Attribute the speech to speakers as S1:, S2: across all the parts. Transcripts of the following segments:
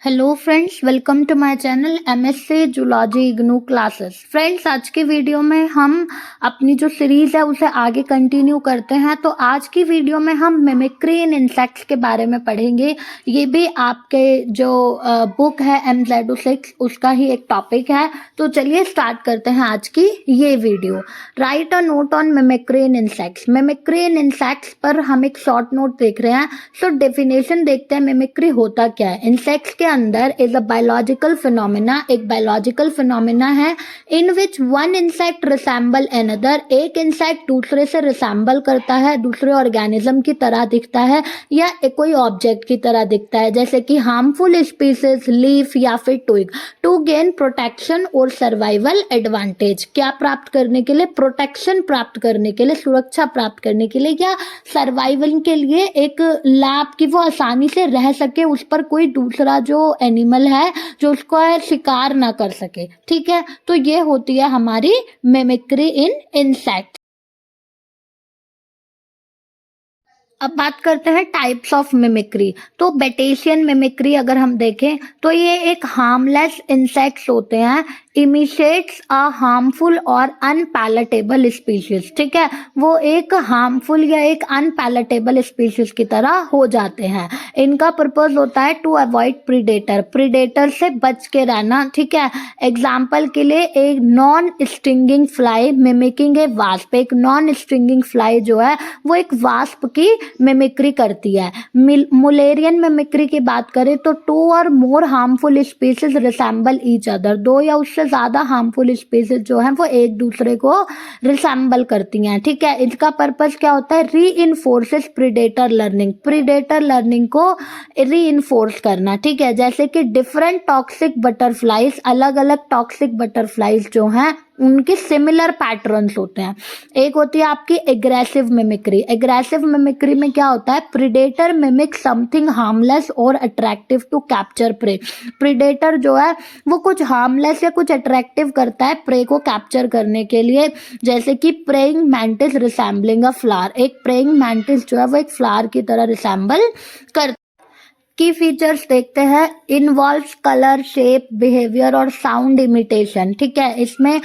S1: Hello friends, welcome to my channel MSc zoology IGNOU classes. Friends, आज की video में हम अपनी जो सीरीज है उसे आगे कंटिन्यू करते हैं। तो आज की वीडियो में हम मिमिक्री इन इंसेक्ट्स के बारे में पढ़ेंगे। ये भी आपके जो बुक है MZ06 उसका ही एक टॉपिक है। तो चलिए स्टार्ट करते हैं आज की ये video. Right a note on mimicry in insects. Mimicry in insects पर हम एक शॉर्ट नोट देख रहे हैं। सो डेफिनेशन देखते हैं, मिमिक्री होता क्या है। इंसेक्ट्स के अंदर इज अ बायोलॉजिकल फिनोमिना, एक बायोलॉजिकल फिनोमिना है in which one insect resemble another, एक इंसेक्ट दूसरे से रिसेंबल करता है, दूसरे ऑर्गेनिज्म की तरह दिखता है या कोई ऑब्जेक्ट की तरह दिखता है, जैसे कि हार्मफुल स्पीसीज, लीफ या फिर ट्विग, टू गेन प्रोटेक्शन और सर्वाइवल एडवांटेज। क्या प्राप्त करने के लिए? प्रोटेक्शन प्राप्त करने के लिए, सुरक्षा प्राप्त करने के लिए या सर्वाइवल के लिए, एक लाभ कि वो आसानी से रह सके, उस पर कोई दूसरा जो एनिमल है जो उसको शिकार ना कर सके। ठीक है, तो ये होती है हमारी मिमिक्री इन इंसेक्ट। अब बात करते हैं टाइप्स ऑफ मिमिक्री। तो बेटेशियन मिमिक्री अगर हम देखें तो ये एक हार्मलेस इंसेक्ट्स होते हैं, इमिटेट्स अ हार्मफुल और अनपैलेटेबल स्पीशीज। ठीक है, वो एक हार्मफुल या एक अनपैलेटेबल स्पीशीज की तरह हो जाते हैं। इनका पर्पस होता है टू अवॉइड प्रीडेटर, प्रीडेटर से बच के रहना। ठीक है, एग्जाम्पल के लिए एक नॉन स्टिंगिंग फ्लाई मिमिकिंग ए वास्प। एक नॉन स्टिंगिंग फ्लाई जो है वो एक वास्प की मिमिक्री करती है। मुलेरियन मिमिक्री की बात करें तो टू और more harmful species resemble each other, दो या उससे ज्यादा हार्मफुल स्पीसीज जो हैं वो एक दूसरे को रिसेंबल करती हैं। ठीक है, इसका पर्पस क्या होता है? री इनफोर्सेस प्रीडेटर लर्निंग, प्रीडेटर लर्निंग को री इनफोर्स करना। ठीक है, जैसे कि डिफरेंट टॉक्सिक बटरफ्लाइज, अलग अलग टॉक्सिक बटरफ्लाइज जो हैं उनके सिमिलर पैटर्न्स होते हैं। एक होती है आपकी एग्रेसिव मिमिक्री। एग्रेसिव मिमिक्री में क्या होता है? प्रीडेटर मिमिक समथिंग हार्मलेस और attractive to capture prey. Predator जो है वो कुछ हार्मलेस या कुछ अट्रैक्टिव करता है प्रे को कैप्चर करने के लिए, जैसे कि प्रेइंग मैंटिस रिसेंबलिंग अ फ्लावर। एक प्रेइंग मैंटिस जो है वो एक फ्लावर की तरह रिसेंबल कर। की फीचर्स देखते हैं। इन्वॉल्व्स कलर, शेप, बिहेवियर और साउंड इमिटेशन। ठीक है, इसमें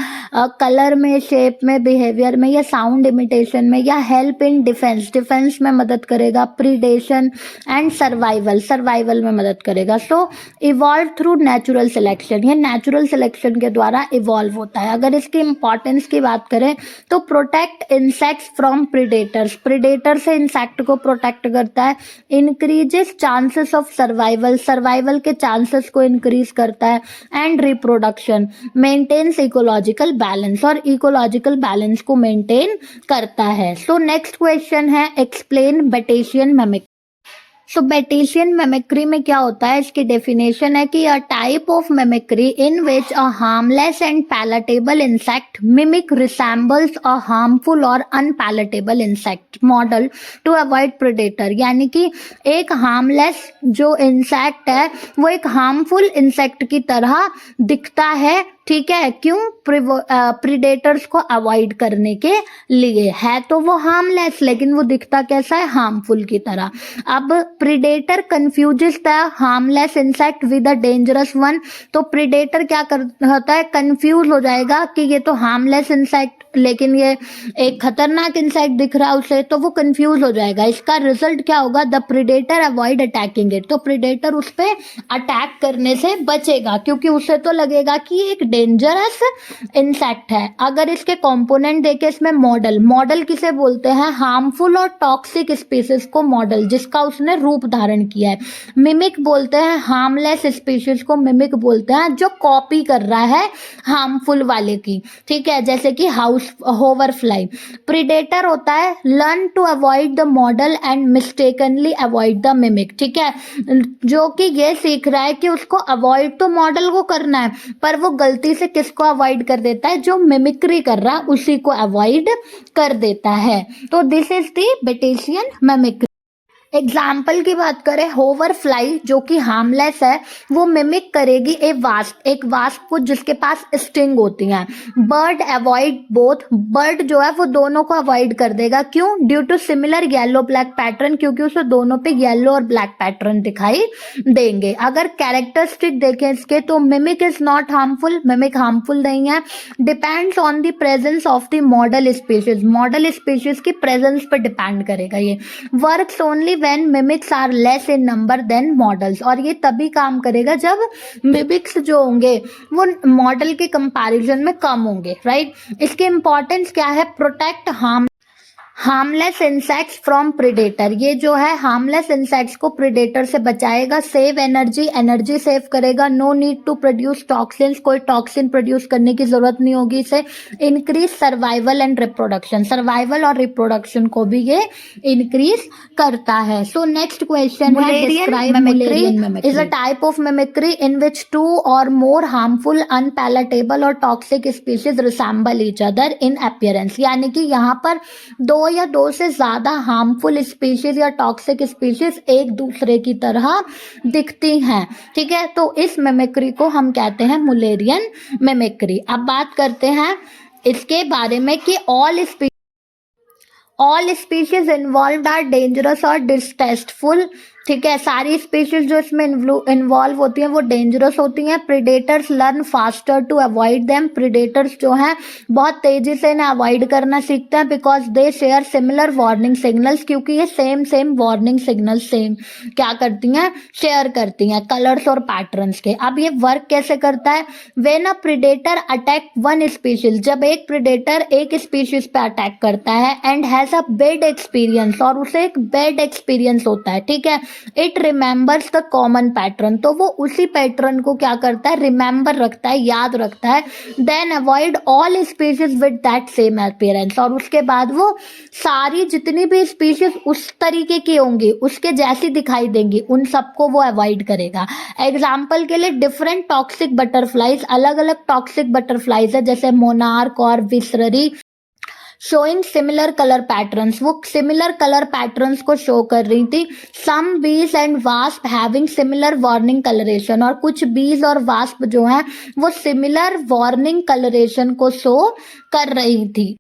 S1: कलर में, शेप में, बिहेवियर में या साउंड इमिटेशन में या हेल्प इन डिफेंस, डिफेंस में मदद करेगा, प्रीडेशन एंड सर्वाइवल, सर्वाइवल में मदद करेगा। सो इवॉल्व थ्रू नेचुरल सिलेक्शन, ये नेचुरल सिलेक्शन के द्वारा इवॉल्व होता है। अगर इसकी इंपॉर्टेंस की बात करें तो protect insects from predators, predator से इंसेक्ट को प्रोटेक्ट करता है। Increases chances of survival, survival के चांसेस को इंक्रीज करता है। And reproduction, maintains ecological balance, और इकोलॉजिकल बैलेंस को मेंटेन करता है। सो नेक्स्ट क्वेश्चन है, explain Batesian mimicry. So Batesian mimicry में क्या होता है? इसकी डेफिनेशन है कि a type of mimicry in which a harmless and palatable insect mimic resembles a harmful और unpalatable insect model to avoid predator. यानी कि एक हार्मलेस जो इंसेक्ट है वो एक हार्मफुल इंसेक्ट की तरह दिखता है। ठीक है, क्यों? प्रीडेटर्स को अवॉइड करने के लिए। है तो वो हार्मलेस लेकिन वो दिखता कैसा है? हार्मफुल की तरह। अब predator confuses the harmless insect with a dangerous one. तो प्रीडेटर क्या होता है? कंफ्यूज हो जाएगा कि ये तो हार्मलेस इंसेक्ट लेकिन ये एक खतरनाक इंसेक्ट दिख रहा है उसे, तो वो कंफ्यूज हो जाएगा। इसका रिजल्ट क्या होगा? The predator avoid attacking it. तो प्रीडेटर उस पर अटैक करने से बचेगा क्योंकि उसे तो लगेगा कि एक डेंजरस इंसेक्ट है। अगर इसके कंपोनेंट देखे इसमें, मॉडल, मॉडल किसे बोलते हैं? हार्मफुल और टॉक्सिक स्पीसीज को मॉडल, जिसका उसने रूप धारण किया है। मिमिक बोलते हैं हार्मलेस स्पीशीज को, मिमिक बोलते हैं जो कॉपी कर रहा है हार्मफुल वाले की। ठीक है, जैसे कि हाउस होवर फ्लाई। प्रीडेटर होता है learn to avoid the model and mistakenly avoid the mimic. ठीक है, जो कि ये सीख रहा है कि उसको अवॉइड तो मॉडल को करना है पर वो गलती से किसको अवॉइड कर देता है? जो मिमिक्री कर रहा है उसी को अवॉइड कर देता है। तो this is the Batesian mimicry. Example की बात करें, होवर फ्लाई जो कि हार्मलेस है, वो मिमिक करेगी एक वास्प को जिसके पास स्टिंग होती है। बर्ड अवॉइड बोथ, बर्ड जो है वो दोनों को अवॉइड कर देगा। क्यों? Due to similar yellow black pattern, क्योंकि उसे दोनों पे येलो और ब्लैक पैटर्न दिखाई देंगे। अगर कैरेक्टरिस्टिक देखें इसके, तो mimic is not harmful, mimic harmful नहीं है। Depends on the presence of the model species, model species की प्रेजेंस पर डिपेंड करेगा ये। Works only when mimics are less in number than models, और ये तभी काम करेगा जब मिमिक्स जो होंगे वो मॉडल के कंपैरिजन में कम होंगे, राइट। इसकी इंपॉर्टेंस क्या है? Protect harmless insects from predator, ये जो है हार्मलेस इंसेक्ट्स को प्रिडेटर से बचाएगा। सेव एनर्जी सेव करेगा। No need to produce toxins, कोई टॉक्सिन प्रोड्यूस करने की जरूरत नहीं होगी इसे। Increase survival and reproduction, survival और रिप्रोडक्शन को भी ये इंक्रीज करता है। सो नेक्स्ट क्वेश्चन है, describe mimicry is a type of mimicry in which 2 और मोर हार्मफुल, अनपैलेटेबल और toxic species resemble each other in appearance, यानी कि यहाँ पर दो या दो से ज्यादा हार्मफुल स्पीशीज या टॉक्सिक स्पीशीज एक दूसरे की तरह दिखती हैं, ठीक है। तो इस मिमिक्री को हम कहते हैं मुलेरियन मिमिक्री। अब बात करते हैं इसके बारे में कि all species involve are dangerous और डिस्टेस्टफुल, ठीक है। सारी स्पीशीज जो इसमें इन्वॉल्व होती हैं वो डेंजरस होती हैं। Predators learn faster to avoid them, predators जो हैं बहुत तेजी से इन्हें अवॉइड करना सीखते हैं। Because they share similar warning signals, क्योंकि ये सेम वार्निंग सिग्नल सेम क्या करती हैं? शेयर करती हैं, कलर्स और पैटर्न्स के। अब ये वर्क कैसे करता है? When a predator attack one species, जब एक प्रीडेटर एक स्पीशीज पे अटैक करता है and has a bad experience, और उसे एक बैड एक्सपीरियंस होता है, ठीक है। It remembers the common pattern, तो वो उसी पैटर्न को क्या करता है? रिमेंबर रखता है, याद रखता है। Then avoid all species with that same appearance, और उसके बाद वो सारी जितनी भी स्पीशीज उस तरीके की होंगी, उसके जैसी दिखाई देंगी, उन सबको वो अवॉइड करेगा। एग्जाम्पल के लिए डिफरेंट टॉक्सिक बटरफ्लाइज, अलग अलग टॉक्सिक बटरफ्लाइज है जैसे मोनार्क और viceroy, showing similar colour patterns, वो सिमिलर कलर पैटर्न्स को शो कर रही थी। Some bees and wasp having similar warning colouration, और कुछ बीज और वास्प जो हैं वो सिमिलर वार्निंग कलरेशन को शो कर रही थी।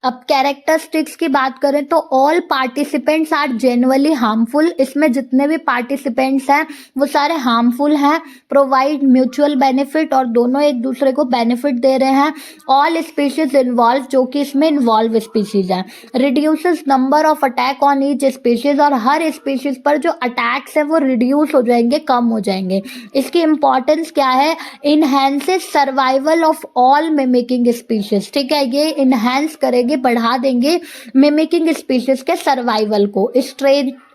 S1: अब कैरेक्टरिस्टिक्स की बात करें तो all participants are genuinely harmful, इसमें जितने भी पार्टिसिपेंट्स हैं वो सारे हार्मफुल हैं। प्रोवाइड म्यूचुअल बेनिफिट, और दोनों एक दूसरे को बेनिफिट दे रहे हैं। ऑल स्पीशीज इन्वॉल्व, जो कि इसमें इन्वॉल्व स्पीशीज है। Reduces number of attack on each species, और हर स्पीशीज पर जो अटैक्स है वो रिड्यूस हो जाएंगे, कम हो जाएंगे। इसकी इंपॉर्टेंस क्या है? Enhances survival of all mimicking species, ठीक है। ये इनहेंस करेगी, बढ़ा देंगे मिमिकिंग स्पीशीज के सर्वाइवल को।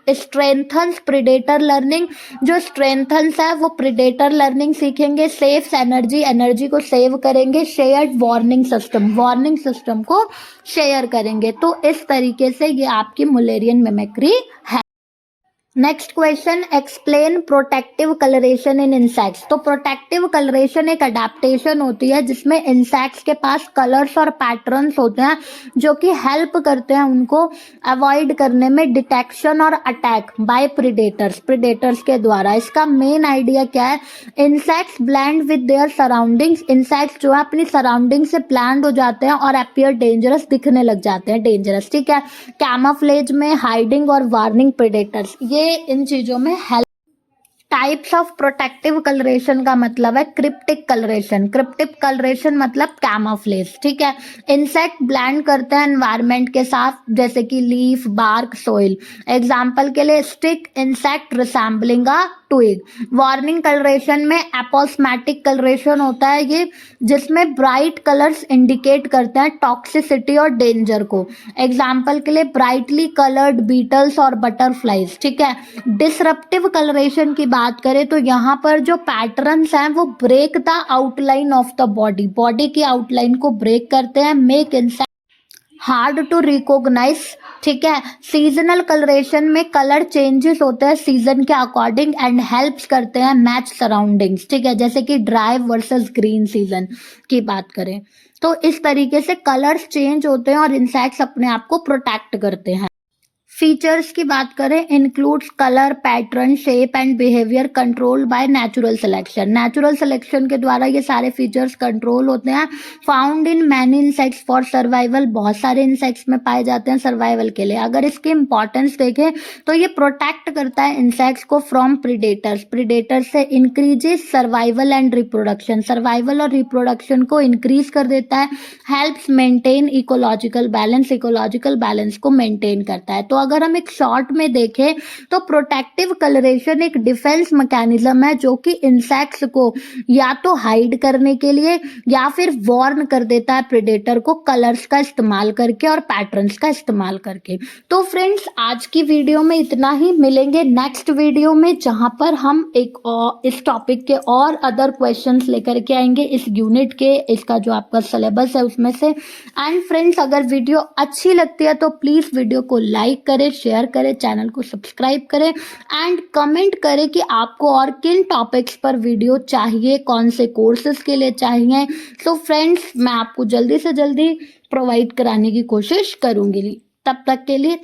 S1: स्ट्रेंथन्स प्रीडेटर लर्निंग, जो स्ट्रेंथन्स है वो प्रीडेटर लर्निंग सीखेंगे। सेव्स एनर्जी को सेव करेंगे। शेयर्ड वार्निंग सिस्टम को शेयर करेंगे। तो इस तरीके से ये आपकी मुलेरियन मिमिक्री है। Next question, explain protective coloration in insects. तो प्रोटेक्टिव कलरेशन एक अडेप्टेशन होती है जिसमें इंसेक्ट्स के पास कलर्स और पैटर्न्स होते हैं जो कि हेल्प करते हैं उनको अवॉइड करने में डिटेक्शन और अटैक बाय प्रीडेटर्स के द्वारा। इसका मेन आइडिया क्या है? Insects blend with their surroundings, insects जो है अपनी सराउंडिंग से ब्लेंड हो जाते हैं और अपीयर डेंजरस, दिखने लग जाते हैं डेंजरस, ठीक है। कैमोफ्लेज में हाइडिंग और वार्निंग प्रीडेटर्स, ये इन चीजों में help. Types of protective colouration का मतलब है क्रिप्टिक कलरेशन मतलब कैमोफ्लेज, ठीक है। इंसेक्ट ब्लेंड करते हैं एनवायरनमेंट के साथ, जैसे कि लीफ, बार्क, सोइल। एग्जाम्पल के लिए stick insect resembling a twig. Warning coloration में एपोस्मेटिक कलरेशन होता है ये, जिसमें ब्राइट कलर्स इंडिकेट करते हैं टॉक्सिसिटी और डेंजर को। एग्जाम्पल के लिए ब्राइटली कलर्ड बीटल्स और बटरफ्लाइज, ठीक है। डिसरप्टिव कलरेशन की बात करें तो यहाँ पर जो पैटर्न्स हैं वो break the outline of the body की आउटलाइन को ब्रेक करते हैं। Make insect hard to recognise, ठीक है। सीजनल कलरेशन में कलर चेंजेस होते हैं सीजन के अकॉर्डिंग एंड हेल्प्स करते हैं मैच सराउंडिंग्स, ठीक है। जैसे कि ड्राई वर्सेस ग्रीन सीजन की बात करें तो इस तरीके से कलर्स चेंज होते हैं और इंसेक्ट्स अपने आप को प्रोटेक्ट करते हैं। फीचर्स की बात करें, includes colour, pattern, shape and behaviour controlled by natural selection. Natural selection के द्वारा ये सारे फीचर्स कंट्रोल होते हैं। Found in many insects for survival, बहुत सारे इंसेक्ट्स में पाए जाते हैं सर्वाइवल के लिए। अगर इसकी इंपॉर्टेंस देखें तो ये प्रोटेक्ट करता है इंसेक्ट्स को फ्रॉम प्रीडेटर्स, प्रीडेटर से, increases survival and reproduction, survival और रिप्रोडक्शन को इंक्रीज कर देता है। Helps maintain ecological balance, ecological balance को मेंटेन करता है। तो अगर हम एक शॉर्ट में देखें तो प्रोटेक्टिव कलरेशन एक डिफेंस मैकेनिज्म है जो कि इंसेक्ट्स को या तो हाइड करने के लिए या फिर वार्न कर देता है प्रेडेटर को, कलर्स का इस्तेमाल करके और पैटर्न्स का इस्तेमाल करके। तो फ्रेंड्स आज की वीडियो में इतना ही, मिलेंगे नेक्स्ट वीडियो में जहां पर हम एक और इस टॉपिक के और अदर क्वेश्चंस लेकर के आएंगे इस यूनिट के, इसका जो आपका सिलेबस है उसमें से। एंड फ्रेंड्स अगर वीडियो अच्छी लगती है तो प्लीज वीडियो को लाइक करें, शेयर करें, चैनल को सब्सक्राइब करें एंड कमेंट करें कि आपको और किन टॉपिक्स पर वीडियो चाहिए, कौन से कोर्सेज के लिए चाहिए। तो फ्रेंड्स मैं आपको जल्दी से जल्दी प्रोवाइड कराने की कोशिश करूंगी। तब तक के लिए